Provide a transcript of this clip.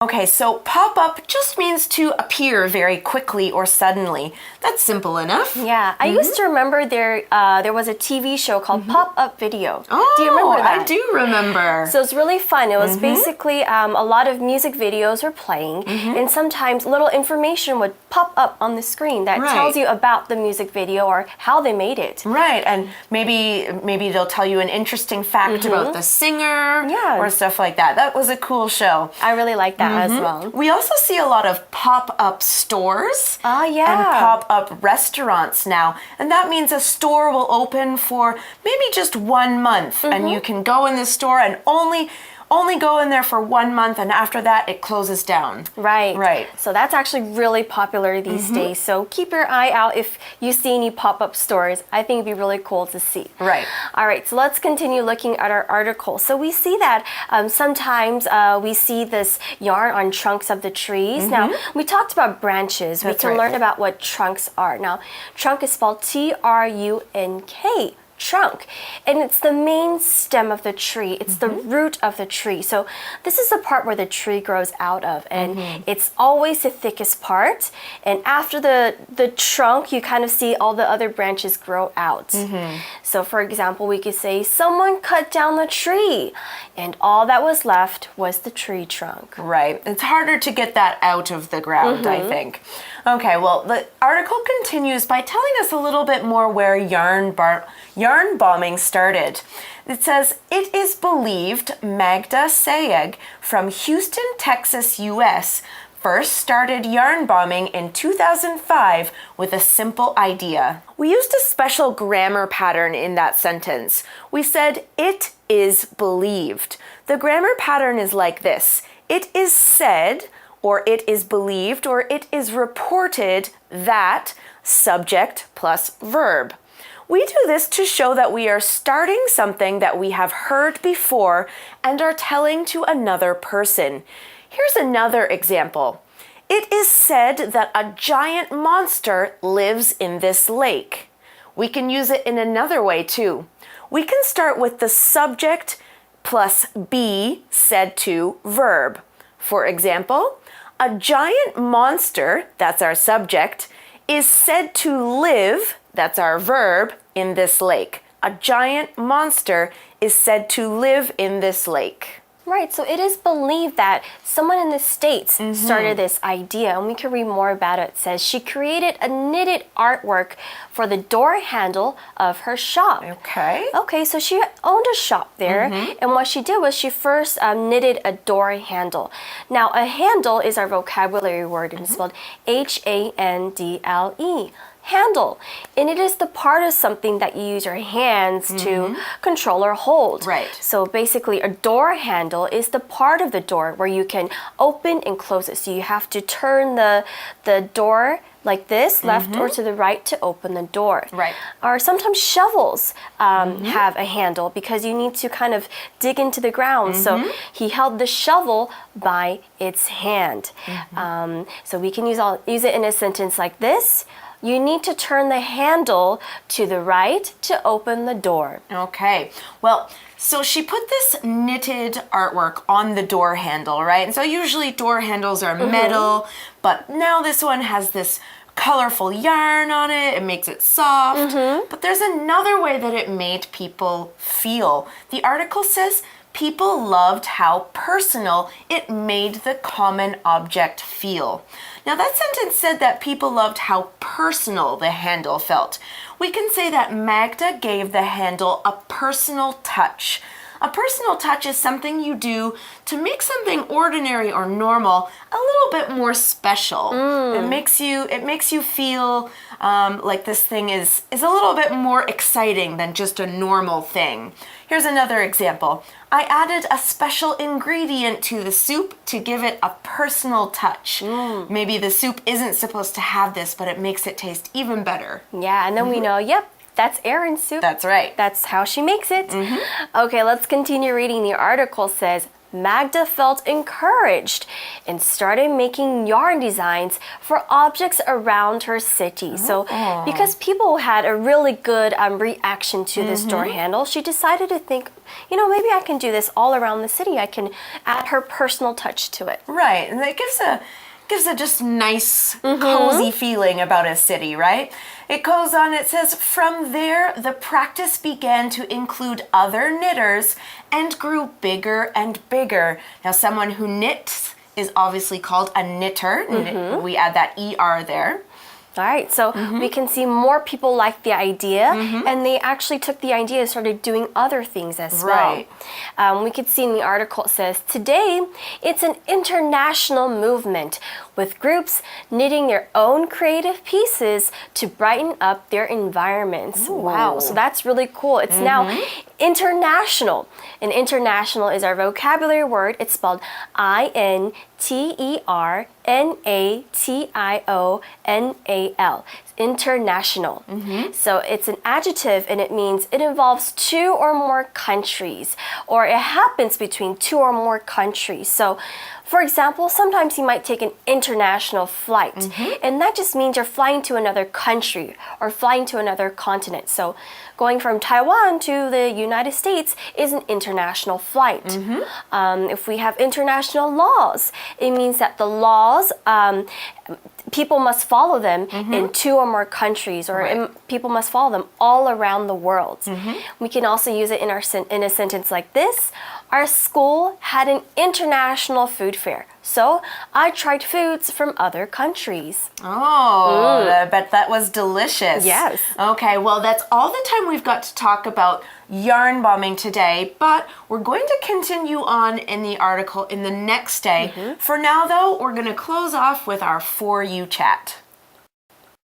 Okay, so pop up just means to appear very quickly or suddenly. That's simple enough. Yeah, I used to remember there was a TV show called Pop-Up Video. Oh, do you remember that? I do remember. So it's really fun. It was basically a lot of music videos were playing, and sometimes little information would pop up on the screen that tells you about the music video or how they made it. Right, and maybe they'll tell you an interesting fact about the singer or stuff like that. That was a cool show. I really like that as well. We also see a lot of pop-up stores and pop-up restaurants now. And that means a store will open for maybe just 1 month. And you can go in the store and only go in there for 1 month, and after that it closes down. Right. So that's actually really popular these days. So keep your eye out if you see any pop-up stores. I think it'd be really cool to see. Right. All right, so let's continue looking at our article. So we see that sometimes we see this yarn on trunks of the trees. Now, we talked about branches. We can learn about what trunks are. Now, trunk is spelled T-R-U-N-K. Trunk, and it's the main stem of the tree. It's the root of the tree. So this is the part where the tree grows out of, and it's always the thickest part. And after the trunk, you kind of see all the other branches grow out. So for example, we could say someone cut down the tree, and all that was left was the tree trunk. Right. It's harder to get that out of the ground, I think. Okay, well, the article continues by telling us a little bit more where yarn bombing started. It says, it is believed Magda Sayegh from Houston, Texas, US, first started yarn bombing in 2005 with a simple idea. We used a special grammar pattern in that sentence. We said, it is believed. The grammar pattern is like this. It is said, or it is believed, or it is reported that, subject plus verb. We do this to show that we are starting something that we have heard before and are telling to another person. Here's another example. It is said that a giant monster lives in this lake. We can use it in another way too. We can start with the subject plus be said to verb. For example, a giant monster, that's our subject, is said to live, that's our verb, in this lake. A giant monster is said to live in this lake. Right, so it is believed that someone in the States started this idea, and we can read more about it. It says she created a knitted artwork for the door handle of her shop. Okay, so she owned a shop there, and what she did was she first knitted a door handle. Now, a handle is our vocabulary word, and it's spelled H-A-N-D-L-E. Handle, and it is the part of something that you use your hands to control or hold. Right. So basically, a door handle is the part of the door where you can open and close it. So you have to turn the door like this, left or to the right, to open the door. Right. Or sometimes shovels have a handle because you need to kind of dig into the ground. So he held the shovel by its hand. So we can use it in a sentence like this. You need to turn the handle to the right to open the door. Okay, well, so she put this knitted artwork on the door handle, right? And so usually door handles are metal, but now this one has this colorful yarn on it. It makes it soft. But there's another way that it made people feel. The article says people loved how personal it made the common object feel. Now that sentence said that people loved how personal the handle felt. We can say that Magda gave the handle a personal touch. A personal touch is something you do to make something ordinary or normal a little bit more special. It makes you feel like this thing is a little bit more exciting than just a normal thing. Here's another example. I added a special ingredient to the soup to give it a personal touch. Maybe the soup isn't supposed to have this, but it makes it taste even better. Yeah, and then we know, yep, that's Erin's soup. That's right. That's how she makes it. Okay, let's continue reading. The article says, Magda felt encouraged and started making yarn designs for objects around her city. So because people had a really good reaction to this door handle, she decided to think, maybe I can do this all around the city. I can add her personal touch to it. Right, and it gives a just nice, cozy feeling about a city, right? It goes on, it says, from there, the practice began to include other knitters and grew bigger and bigger. Now, someone who knits is obviously called a knitter. We add that ER there. All right, so we can see more people liked the idea, and they actually took the idea and started doing other things as well. We could see in the article it says, today, it's an international movement with groups knitting their own creative pieces to brighten up their environments. Wow, so that's really cool. It's now international. And international is our vocabulary word. It's spelled INTERNATIONAL. International. So it's an adjective and it means it involves two or more countries, or it happens between two or more countries. So for example, sometimes you might take an international flight, and that just means you're flying to another country or flying to another continent. So going from Taiwan to the United States is an international flight. If we have international laws, it means that the laws, people must follow them in two or more countries, or people must follow them all around the world. We can also use it in a sentence like this. Our school had an international food fair, so I tried foods from other countries. Oh, I bet that was delicious. Yes. Okay, well, that's all the time we've got to talk about yarn bombing today, but we're going to continue on in the article in the next day. For now, though, we're going to close off with our For You chat.